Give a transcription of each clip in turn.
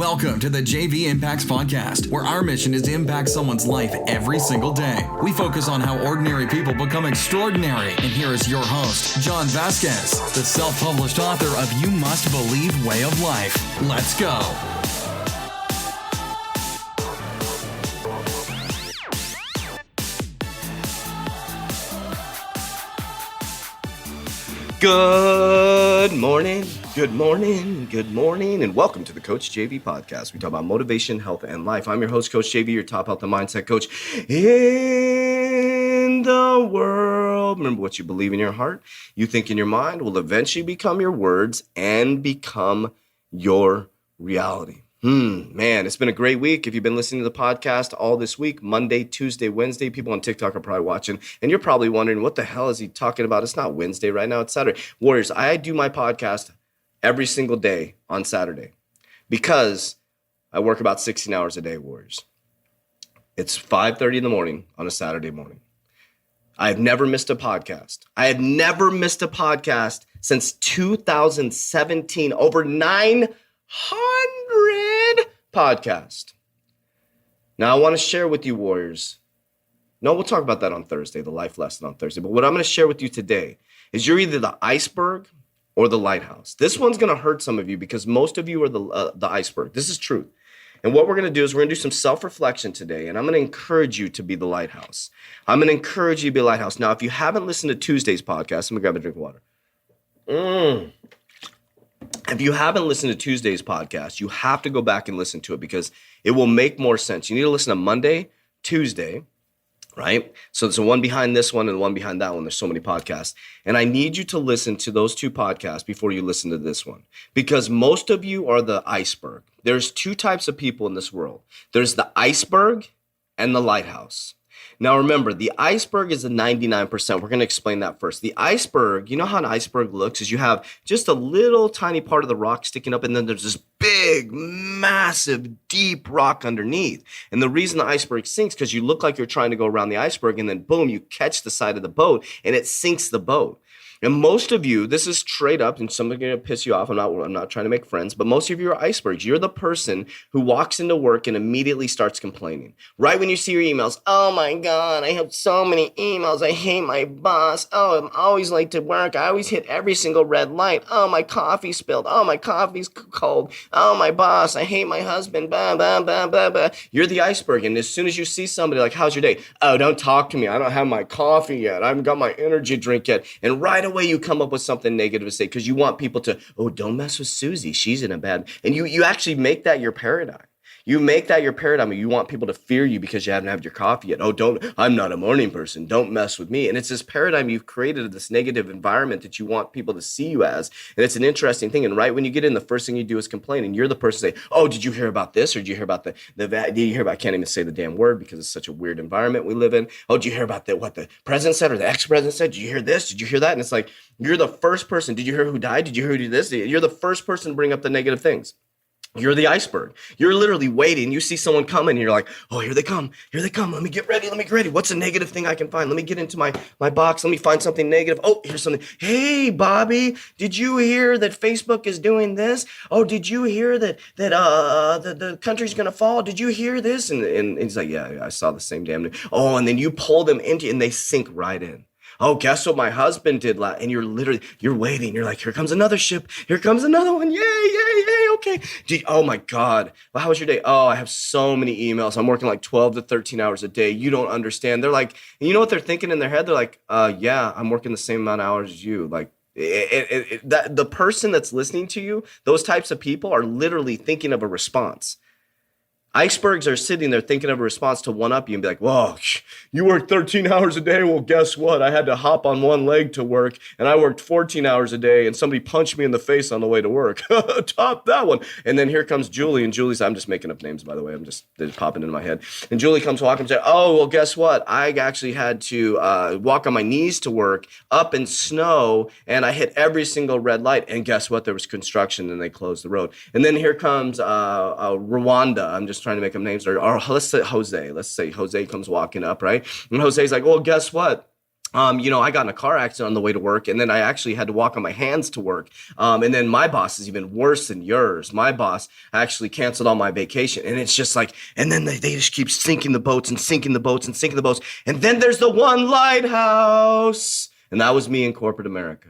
Welcome to the JV Impacts Podcast, where our mission is to impact someone's life every single day. We focus on how ordinary people become extraordinary. And here is your host, John Vasquez, the self-published author of You Must Believe Way of Life. Let's go. Good morning, and welcome to the Coach JV Podcast. We talk about motivation, health, and life. I'm your host, Coach JV, your top health and mindset coach in the world. Remember, what you believe in your heart, you think in your mind, will eventually become your words and become your reality. Man, it's been a great week. If you've been listening to the podcast all this week, Monday, Tuesday, Wednesday, people on TikTok are probably watching, and you're probably wondering, what the hell is he talking about? It's not Wednesday right now, it's Saturday. Warriors, I do my podcast every single day on Saturday because I work about 16 hours a day, Warriors. It's 5:30 in the morning on a Saturday morning. I have never missed a podcast. I have never missed a podcast since 2017, over 900 podcast. Now, I want to share with you, Warriors. No, we'll talk about that on Thursday, the life lesson on Thursday. But what I'm going to share with you today is you're either the iceberg or the lighthouse. This one's going to hurt some of you because most of you are the iceberg. This is truth. And what we're going to do is we're going to do some self-reflection today, and I'm going to encourage you to be the lighthouse. I'm going to encourage you to be the lighthouse. Now, if you haven't listened to Tuesday's podcast, I'm going to grab a drink of water. If you haven't listened to Tuesday's podcast, you have to go back and listen to it because it will make more sense. You need to listen to Monday, Tuesday, right? So there's the one behind this one and the one behind that one. There's so many podcasts. And I need you to listen to those two podcasts before you listen to this one because most of you are the iceberg. There's two types of people in this world. There's the iceberg and the lighthouse. Now, remember, the iceberg is the 99%. We're going to explain that first. The iceberg, you know how an iceberg looks is you have just a little tiny part of the rock sticking up, and then there's this big, massive, deep rock underneath. And the reason the iceberg sinks because you look like you're trying to go around the iceberg, and then boom, you catch the side of the boat, and it sinks the boat. And most of you, this is straight up, and some are going to piss you off. I'm not trying to make friends, but most of you are icebergs. You're the person who walks into work and immediately starts complaining. Right when you see your emails, oh my God, I have so many emails. I hate my boss. Oh, I'm always late to work. I always hit every single red light. Oh, my coffee spilled. Oh, my coffee's cold. Oh, my boss, I hate my husband. Blah, blah, blah, blah, blah. You're the iceberg. And as soon as you see somebody like, how's your day? Oh, don't talk to me. I don't have my coffee yet. I haven't got my energy drink yet. And right away you come up with something negative to say because you want people to, oh, don't mess with Susie. She's in a bad, and you actually make that your paradigm. You make that your paradigm. You want people to fear you because you haven't had your coffee yet. Oh, I'm not a morning person. Don't mess with me. And it's this paradigm you've created of this negative environment that you want people to see you as. And it's an interesting thing. And right when you get in, the first thing you do is complain. And you're the person say, oh, did you hear about this? Or did you hear about did you hear about, I can't even say the damn word because it's such a weird environment we live in. Oh, did you hear about what the president said or the ex-president said? Did you hear this? Did you hear that? And it's like, you're the first person. Did you hear who died? Did you hear who did this? You're the first person to bring up the negative things. You're the iceberg. You're literally waiting. You see someone coming and you're like, oh, here they come. Here they come. Let me get ready. What's a negative thing I can find? Let me get into my box. Let me find something negative. Oh, here's something. Hey, Bobby, did you hear that Facebook is doing this? Oh, did you hear that the country's going to fall? Did you hear this? And he's like, yeah, I saw the same damn news. Oh, and then you pull them into and they sink right in. Oh, guess what my husband did last? And you're waiting. You're like, here comes another ship. Here comes another one. Yay, okay. Oh my God. Well, how was your day? Oh, I have so many emails. I'm working like 12 to 13 hours a day. You don't understand. They're like, and you know what they're thinking in their head? They're like, yeah, I'm working the same amount of hours as you. Like, that the person that's listening to you, those types of people are literally thinking of a response. Icebergs are sitting there thinking of a response to one up you and be like, whoa, you work 13 hours a day. Well, guess what? I had to hop on one leg to work and I worked 14 hours a day and somebody punched me in the face on the way to work. Top that one. And then here comes Julie, and Julie's, I'm just making up names, by the way. They're just popping into my head. And Julie comes walking and says, oh, well, guess what? I actually had to walk on my knees to work up in snow and I hit every single red light. And guess what? There was construction and they closed the road. And then here comes Rwanda. I'm just trying to make up names. Or let's say Jose. Let's say Jose comes walking up, right? And Jose's like, well, guess what? I got in a car accident on the way to work, and then I actually had to walk on my hands to work. And then my boss is even worse than yours. My boss actually canceled all my vacation. And it's just like, and then they just keep sinking the boats and sinking the boats and sinking the boats. And then there's the one lighthouse. And that was me in corporate America.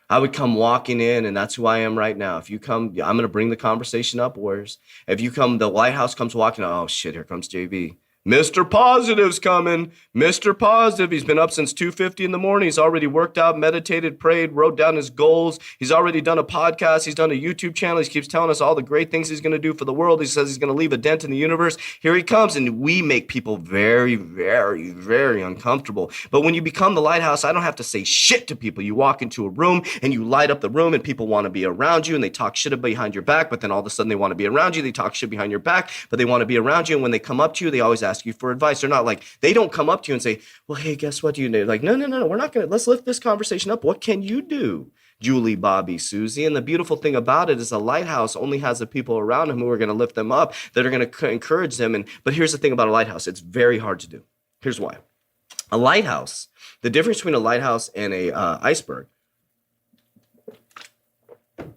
I would come walking in, and that's who I am right now. If you come, I'm going to bring the conversation up, Warriors. If you come, the lighthouse comes walking, oh shit, here comes JV. Mr. Positive's coming. Mr. Positive. He's been up since 2:50 in the morning. He's already worked out, meditated, prayed, wrote down his goals. He's already done a podcast. He's done a YouTube channel. He keeps telling us all the great things he's going to do for the world. He says he's going to leave a dent in the universe. Here he comes. And we make people very, very, very uncomfortable. But when you become the lighthouse, I don't have to say shit to people. You walk into a room and you light up the room, and people want to be around you, and they talk shit behind your back. But then all of a sudden they want to be around you. They talk shit behind your back, but they want to be around you. And when they come up to you, they always ask you for advice. They're not like, they don't come up to you and say, well, hey, guess what do you do? Like, no, we're not going to, let's lift this conversation up. What can you do? Julie, Bobby, Susie. And the beautiful thing about it is a lighthouse only has the people around him who are going to lift them up, that are going to encourage them. But here's the thing about a lighthouse. It's very hard to do. Here's why. A lighthouse, the difference between a lighthouse and a iceberg.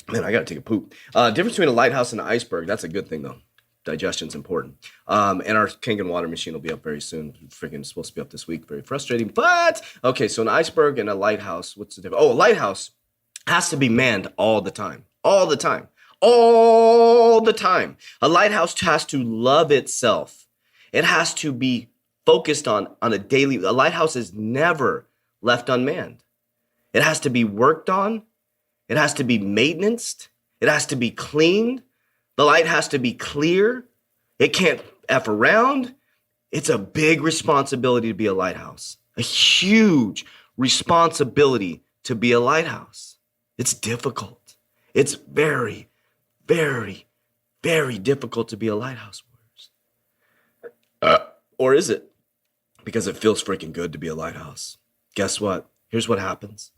Man, I got to take a poop. Difference between a lighthouse and an iceberg. That's a good thing though. Digestion's important. And our Kangen water machine will be up very soon. Freaking supposed to be up this week. Very frustrating. But, okay, so an iceberg and a lighthouse, what's the difference? Oh, a lighthouse has to be manned all the time. All the time. All the time. A lighthouse has to love itself. It has to be focused on a daily, a lighthouse is never left unmanned. It has to be worked on. It has to be maintained. It has to be cleaned. The light has to be clear. It can't F around. It's a big responsibility to be a lighthouse. A huge responsibility to be a lighthouse. It's difficult. It's very, very, very difficult to be a lighthouse. Or is it? Because it feels freaking good to be a lighthouse. Guess what? Here's what happens.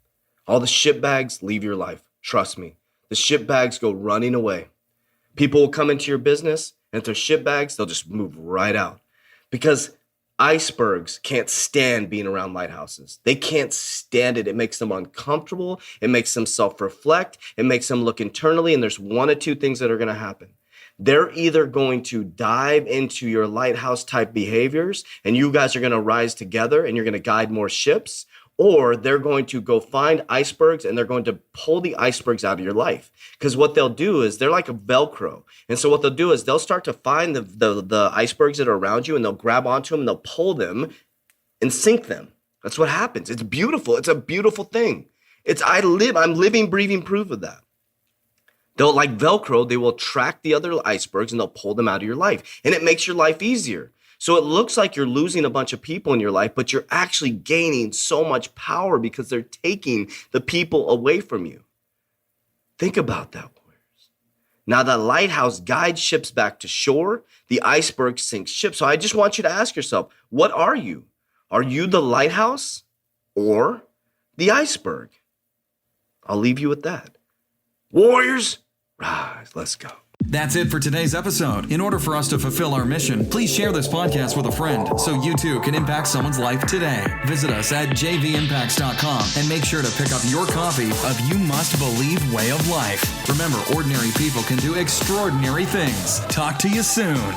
All the shitbags leave your life. Trust me. The shitbags go running away. People will come into your business, and if they're shitbags, they'll just move right out. Because icebergs can't stand being around lighthouses. They can't stand it. It makes them uncomfortable. It makes them self-reflect. It makes them look internally, and there's one of two things that are going to happen. They're either going to dive into your lighthouse type behaviors, and you guys are going to rise together, and you're going to guide more ships, or they're going to go find icebergs and they're going to pull the icebergs out of your life. Because what they'll do is they're like a Velcro. And so what they'll do is they'll start to find the icebergs that are around you, and they'll grab onto them and they'll pull them and sink them. That's what happens. It's beautiful. It's a beautiful thing. I'm living, breathing proof of that. They'll, like Velcro, they will attract the other icebergs and they'll pull them out of your life. And it makes your life easier. So it looks like you're losing a bunch of people in your life, but you're actually gaining so much power because they're taking the people away from you. Think about that, warriors. Now the lighthouse guides ships back to shore. The iceberg sinks ships. So I just want you to ask yourself, what are you? Are you the lighthouse or the iceberg? I'll leave you with that. Warriors, rise, let's go. That's it for today's episode. In order for us to fulfill our mission, please share this podcast with a friend so you too can impact someone's life today. Visit us at jvimpacts.com and make sure to pick up your copy of You Must Believe Way of Life. Remember, ordinary people can do extraordinary things. Talk to you soon.